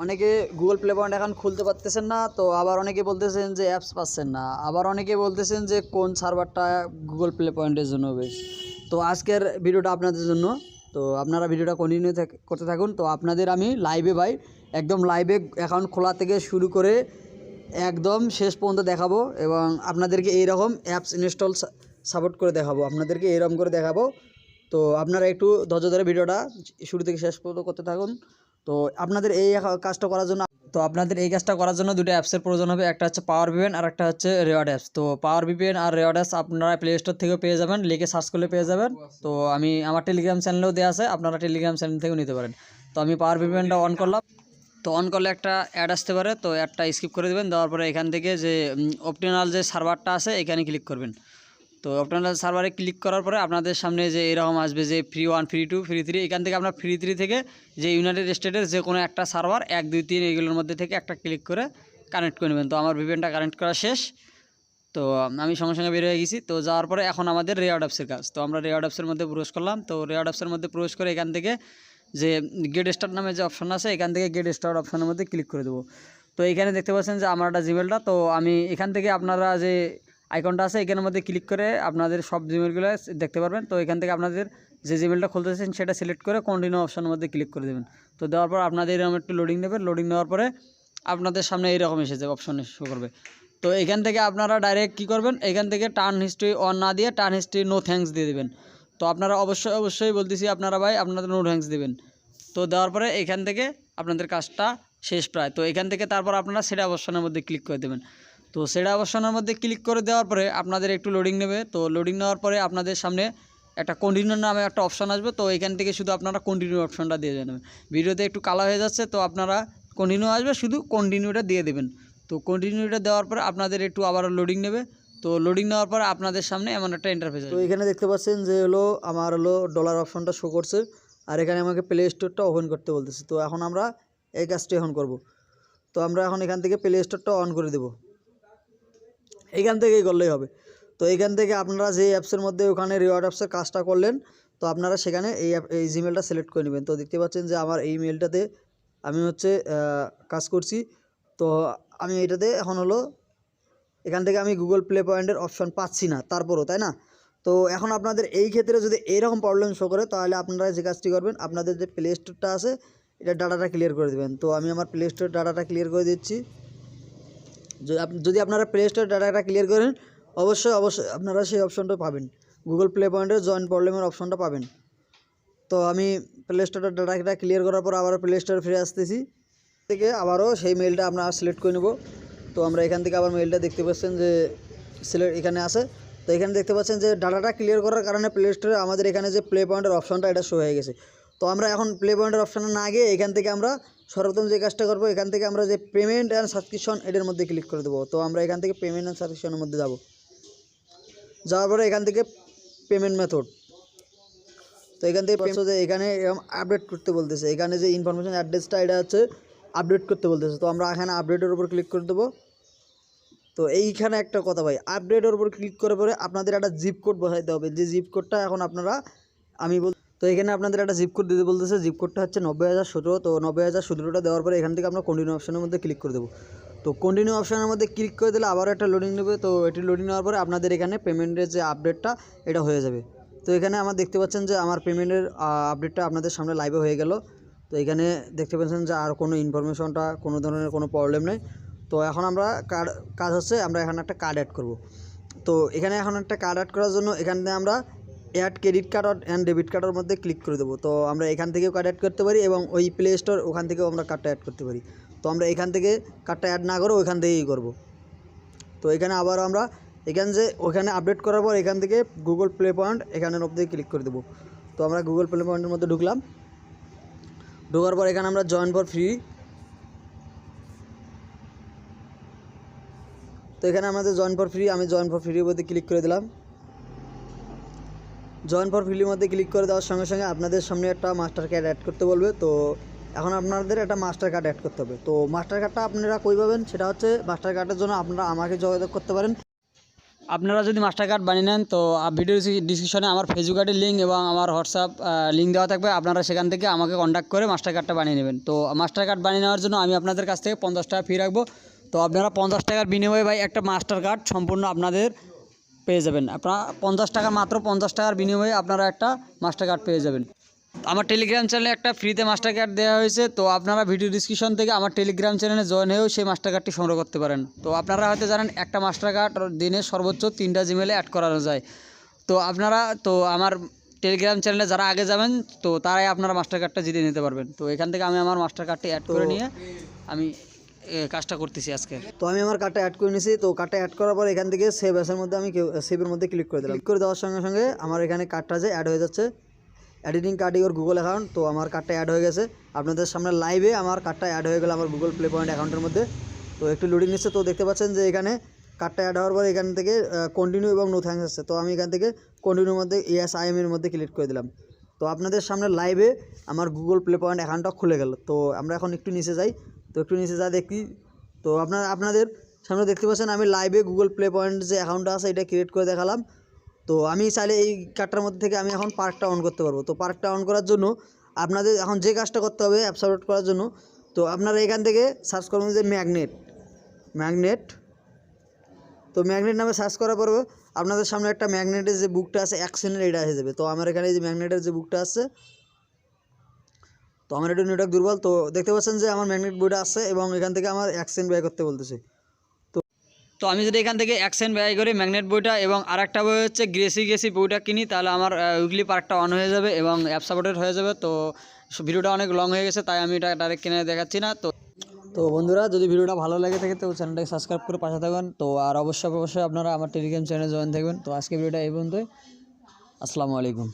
অনেকে Google play point এখন খুলতে পারতেছেন না, তো আবার অনেকে বলতেছেন যে অ্যাপস পাচ্ছেন না, আবার অনেকে বলতেছেন যে কোন সার্ভারটা গুগল প্লে পয়েন্টের জন্য বেশ। তো আজকের ভিডিওটা আপনাদের জন্য, তো আপনারা ভিডিওটা কন্টিনিউ করতে থাকুন। তো আপনাদের আমি লাইভে একদম লাইভে অ্যাকাউন্ট খোলা থেকে শুরু করে একদম শেষ পর্যন্ত দেখাবো এবং আপনাদেরকে এইরকম অ্যাপস ইনস্টল সাপোর্ট করে দেখাবো, আপনাদেরকে এইরকম করে দেখাবো। তো আপনারা একটু ধৈর্য ধরে ভিডিওটা শুরু থেকে শেষ পর্যন্ত করতে থাকুন। তো আপনাদের এই কাজটা করার জন্য দুটো অ্যাপসের প্রয়োজন হবে। একটা হচ্ছে পাওয়ার ভিপিএন আর একটা হচ্ছে রেওয়ার্ড অ্যাপস। তো পাওয়ার ভিপিএন আর রেওয়ার্ড অ্যাপস আপনারা প্লে স্টোর থেকেও পেয়ে যাবেন, লিখে সার্চ করলে পেয়ে যাবেন। তো আমি আমার টেলিগ্রাম চ্যানেলেও দেওয়া আছে, আপনারা টেলিগ্রাম চ্যানেল থেকেও নিতে পারেন। তো আমি পাওয়ার ভিপিএনটা অন করলাম। তো অন করলে একটা অ্যাড আসতে পারে, তো অ্যাডটা স্কিপ করে দেবেন। দেওয়ার পরে এখান থেকে যে অপশনাল যে সার্ভারটা আছে এখানে ক্লিক করবেন। তো অপশনাল সার্ভারে ক্লিক করার পরে আপনাদের সামনে যে এরকম আসবে যে ফ্রি 1, ফ্রি 2, ফ্রি 3। এখান থেকে আপনার ফ্রি 3 থেকে যে ইউনাইটেড স্টেটের যে কোনো একটা সার্ভার 1, 2, 3 এইগুলোর মধ্যে থেকে একটা ক্লিক করে কানেক্ট করে নেবেন। তো আমার ভিপিএনটা কানেক্ট করা শেষ, তো আমি সঙ্গে সঙ্গে বের হয়ে গেছি। তো যাওয়ার পরে এখন আমাদের রেওয়ার্ড অ্যাপসের কাজ। তো আমরা রেওয়ার্ড অ্যাপসের মধ্যে প্রবেশ করলাম। তো রেওয়ার্ড অ্যাপসের মধ্যে প্রবেশ করে এখান থেকে যে গেট স্টার্ট নামে যে অপশন আছে এখান থেকে গেট স্টার্ট অপশনের মধ্যে ক্লিক করে দেবো। তো এখানে দেখতে পাচ্ছেন যে আমার একটা জিমেলটা, তো আমি এখান থেকে আপনারা যে আইকনটা আছে এখানের মধ্যে ক্লিক করে আপনাদের সব জিমেলগুলো দেখতে পারবেন। তো এখান থেকে আপনাদের যে জিমেলটা খুলতেছেন সেটা সিলেক্ট করে কন্টিনিউ অপশনের মধ্যে ক্লিক করে দেবেন। তো দেওয়ার পর আপনাদের এরকম একটু লোডিং নেবেন। লোডিং নেওয়ার পরে আপনাদের সামনে এইরকম এসে যাবে, অপশন শো করবে। তো এখান থেকে আপনারা ডাইরেক্ট কী করবেন, এখান থেকে টার্ন হিস্ট্রি অন না দিয়ে টার্ন হিস্ট্রি নো থ্যাঙ্কস দিয়ে দেবেন। তো আপনারা অবশ্যই বলতেছি আপনারা ভাই আপনাদের নো থ্যাঙ্কস দেবেন। তো দেওয়ার পরে এখান থেকে আপনাদের কাজটা শেষ প্রায়। তো এখান থেকে তারপর আপনারা সেট অপশনের মধ্যে ক্লিক করে দেবেন। তো সেট অপশনের মধ্যে ক্লিক করে দেওয়ার পরে আপনাদের একটু লোডিং নেবে। তো লোডিং নেওয়ার পরে আপনাদের সামনে একটা কন্টিনিউ নামে একটা অপশন আসবে। তো এখান থেকে শুধু আপনারা কন্টিনিউ অপশনটা দিয়ে দেবেন। ভিডিওতে একটু কালো হয়ে যাচ্ছে, তো আপনারা কন্টিনিউ আসবে, শুধু কন্টিনিউটা দিয়ে দেবেন। তো কন্টিনিউটা দেওয়ার পরে আপনাদের একটু আবার লোডিং নেবে। তো লোডিং নেওয়ার পরে আপনাদের সামনে এমন একটা ইন্টারফেস। তো এখানে দেখতে পাচ্ছেন যে আমার ডলার অপশনটা শো করছে, আর এখানে আমাকে প্লে স্টোরটা ওপেন করতে বলতেছে। তো এখন আমরা এই কাজটি এখন করব। তো আমরা এখন এখান থেকে প্লে স্টোরটা অন করে দেব, এখান থেকেই করলেই হবে। তো এখান থেকে আপনারা যে অ্যাপসের মধ্যে ওখানে রিওয়ার্ড অ্যাপসের কাজটা করলেন, তো আপনারা সেখানে এই জিমেলটা সিলেক্ট করে নেবেন। তো দেখতে পাচ্ছেন যে আমার এই মেলটাতে আমি কাজ করছি। তো আমি এটাতে এখন এখান থেকে আমি গুগল প্লে পয়েন্টের অপশন পাচ্ছি না তারপরও, তাই না? তো এখন আপনাদের এই ক্ষেত্রে যদি এইরকম প্রবলেম শো করে, তাহলে আপনারা যে কাজটি করবেন, আপনাদের যে প্লে স্টোরটা আছে এটা ডাটাটা ক্লিয়ার করে দেবেন। তো আমি আমার প্লে স্টোর ডাটাটা ক্লিয়ার করে দিচ্ছি। যদি আপনারা প্লে স্টোর ডাটাটা ক্লিয়ার করেন, অবশ্যই আপনারা সেই অপশনটা পাবেন, গুগল প্লে পয়েন্টের জয়েন প্রবলেমের অপশনটা পাবেন। তো আমি প্লে স্টোরের ডাটাটা ক্লিয়ার করার পর আবার প্লে স্টোরে ফিরে আসতেছি, থেকে আবারও সেই মেলটা আমরা সিলেক্ট করে নেব। তো আমরা এখান থেকে আবার মেলটা দেখতে পাচ্ছেন যে সিলেক্ট এখানে আছে। তো এখানে দেখতে পাচ্ছেন যে ডাটাটা ক্লিয়ার করার কারণে প্লে স্টোরে আমাদের এখানে যে প্লে পয়েন্টের অপশনটা এটা শো হয়ে গেছে। তো আমরা এখন প্লে পয়েন্টের অপশানে না গিয়ে এখান থেকে আমরা সর্বপ্রথম যে কাজটা করবো, এখান থেকে আমরা যে পেমেন্ট অ্যান্ড সাবস্ক্রিপশন এটার মধ্যে ক্লিক করে দেবো। তো আমরা এখান থেকে পেমেন্ট অ্যান্ড সাবস্ক্রিপশনের মধ্যে যাওয়ার পরে এখান থেকে পেমেন্ট মেথড, তো এখান থেকে যে এখানে এরকম আপডেট করতে বলতেছে, এখানে যে ইনফরমেশন অ্যাড্রেসটা এটা হচ্ছে আপডেট করতে বলতেছে। তো আমরা এখানে আপডেটের উপর ক্লিক করে দেবো। তো এইখানে একটা কথা ভাই, আপডেটের উপর ক্লিক করার পরে আপনাদের একটা জিপ কোড বসাইতে হবে, যে জিপ কোডটা এখন আপনারা তো এখানে আপনাদের একটা জিপ কোড দিতে বলতেছে, জিপ কোডটা হচ্ছে 90,017। তো 90,017টা দেওয়ার পরে এখান থেকে আমরা কন্টিনিউ অপশনের মধ্যে ক্লিক করে দেবো। তো কন্টিনিউ অপশনের মধ্যে ক্লিক করে দিলে আবার একটা লোডিং নেবে। তো এটি লোডিং নেওয়ার পরে আপনাদের এখানে পেমেন্টের যে আপডেটটা এটা হয়ে যাবে। তো এখানে আমার দেখতে পাচ্ছেন যে আমার পেমেন্টের আপডেটটা আপনাদের সামনে লাইভে হয়ে গেল। তো এখানে দেখতে পাচ্ছেন যে আর কোনো ইনফরমেশনটা কোনো ধরনের কোনো প্রবলেম নেই। তো এখন আমরা কাজ হচ্ছে আমরা এখানে একটা কার্ড অ্যাড করব। তো এখানে এখন একটা কার্ড অ্যাড করার জন্য এখানে আমরা add credit card and debit কার্ডের মধ্যে ক্লিক করে দেবো। তো আমরা এখান থেকেও কার্ড অ্যাড করতে পারি এবং ওই প্লে স্টোর ওখান থেকেও আমরা কার্ডটা অ্যাড করতে পারি। তো আমরা এখান থেকে কার্ডটা অ্যাড না করে ওইখান থেকেই করব। তো এখানে আবার আমরা ওখানে আপডেট করার পর এখান থেকে গুগল প্লে পয়েন্ট এখানের মধ্যে ক্লিক করে দেবো। তো আমরা গুগল প্লে পয়েন্টের মধ্যে ঢুকলাম। ঢোকার পর এখানে আমরা জয়েন ফর ফ্রি, তো এখানে আমাদের জয়েন ফর ফ্রি, আমি জয়েন ফর ফ্রির মধ্যে ক্লিক করে দিলাম। জয়েন ফর ফ্রির মধ্যে ক্লিক করে দেওয়ার সঙ্গে সঙ্গে আপনাদের সামনে একটা মাস্টার কার্ড অ্যাড করতে বলবে। তো এখন আপনাদের একটা মাস্টার কার্ড অ্যাড করতে হবে। তো মাস্টার কার্ডটা আপনারা কই পাবেন, সেটা হচ্ছে মাস্টার কার্ডের জন্য আপনারা আমাকে যোগাযোগ করতে পারেন। আপনারা যদি মাস্টার কার্ড বানিয়ে নেন তো ভিডিও ডিসক্রিপশনে আমার ফেসবুক আইডির লিঙ্ক এবং আমার হোয়াটসঅ্যাপ লিঙ্ক দেওয়া থাকবে, আপনারা সেখান থেকে আমাকে কন্ট্যাক্ট করে মাস্টার কার্ডটা বানিয়ে নেবেন। তো মাস্টার কার্ড বানিয়ে নেওয়ার জন্য আমি আপনাদের কাছ থেকে 50 টাকা ফি রাখবো। তো আপনারা 50 টাকার বিনিময়ে ভাই একটা মাস্টার কার্ড সম্পূর্ণ আপনাদের পেয়ে যাবেন। আপনারা 50 টাকা, মাত্র 50 টাকার বিনিময়ে আপনারা একটা মাস্টার কার্ড পেয়ে যাবেন। আমার টেলিগ্রাম চ্যানেলে একটা ফ্রিতে মাস্টার কার্ড দেওয়া হয়েছে, তো আপনারা ভিডিও ডিসক্রিপশন থেকে আমার টেলিগ্রাম চ্যানেলে জয়েন হয়েও সেই মাস্টার কার্ডটি সংগ্রহ করতে পারেন। তো আপনারা হয়তো জানেন একটা মাস্টার কার্ড দিনে সর্বোচ্চ 3টা জিমেলে অ্যাড করানো যায়। তো আপনারা তো আমার টেলিগ্রাম চ্যানেলে যারা আগে যাবেন তো তারাই আপনারা মাস্টার কার্ডটা জিতে নিতে পারবেন। তো এখান থেকে আমি আমার মাস্টার কার্ডটি অ্যাড করে নিয়ে আমি কাজটা করতেছি আজকে। তো আমি আমার কার্ডটা অ্যাড করে নিয়েছি। তো কার্ডটা অ্যাড করার পর এখান থেকে সেভ অ্যাসের মধ্যে আমি সেভের মধ্যে ক্লিক করে দিলাম। ক্লিক করে দেওয়ার সঙ্গে সঙ্গে আমার এখানে কার্ডটা যে অ্যাড হয়ে যাচ্ছে, editing card your Google account. তো আমার কার্ডটা অ্যাড হয়ে গেছে আপনাদের সামনে লাইভে, আমার কার্ডটা অ্যাড হয়ে গেল আমার গুগল প্লে পয়েন্ট অ্যাকাউন্টের মধ্যে। তো একটু লোডিং নিচ্ছে। তো দেখতে পাচ্ছেন যে এখানে কার্ডটা অ্যাড হওয়ার পর এখান থেকে কন্টিনিউ এবং নো থ্যাঙ্কস আসছে। তো আমি এখান থেকে কন্টিনিউর মধ্যে ইয়েস আই এম এর মধ্যে ক্লিক করে দিলাম। তো আপনাদের সামনে লাইভে আমার গুগল প্লে পয়েন্ট অ্যাকাউন্টটা খুলে গেল। তো আমরা এখন একটু নিচে যাই। তো একটু নিচে যা দেখি, তো আপনাদের সামনে দেখতে পাচ্ছেন আমি লাইভে গুগল প্লে পয়েন্ট যে অ্যাকাউন্টটা আছে এটা ক্রিয়েট করে দেখালাম। তো আমি চাইলে এই কার্ডটার মধ্যে থেকে আমি এখন পার্কটা অন করতে পারবো। তো পার্কটা অন করার জন্য আপনাদের এখন যে কাজটা করতে হবে অ্যাপস আপলোড করার জন্য, তো আপনারা এখান থেকে সার্চ করবেন যে ম্যাগনেট। তো ম্যাগনেট নামে সার্চ করার পর আপনাদের সামনে একটা ম্যাগনেটের যে বুকটা আছে অ্যাকশনের এটা এসে যাবে। তো আমার এখানে যে ম্যাগনেটের যে বুকটা আছে, তো আমার একটু নেটওয়ার্ক দুর্বল। তো দেখতে পাচ্ছেন যে আমার ম্যাগনেট বইটা আছে এবং এখান থেকে আমার অ্যাকশন ব্যয় করতে বলতেছে। তো আমি যদি এখান থেকে অ্যাকশন ব্যয় করে ম্যাগনেট বইটা এবং আরেকটা বই হচ্ছে গ্রেসি বইটা কিনি, তাহলে আমার উইকলি পার্কটা অন হয়ে যাবে এবং অ্যাপ সাপোর্টেড হয়ে যাবে। তো ভিডিওটা অনেক লং হয়ে গেছে তাই আমি এটা ডাইরেক্ট কিনে দেখাচ্ছি না। তো বন্ধুরা, যদি ভিডিওটা ভালো লাগে থাকে তো চ্যানেলটাকে সাবস্ক্রাইব করে পাশে থাকবেন। তো আর অবশ্যই আপনারা আমার টেলিগ্রাম চ্যানেলে জয়েন থাকবেন। তো আজকে ভিডিওটা এই পর্যন্তই। আসসালামু আলাইকুম।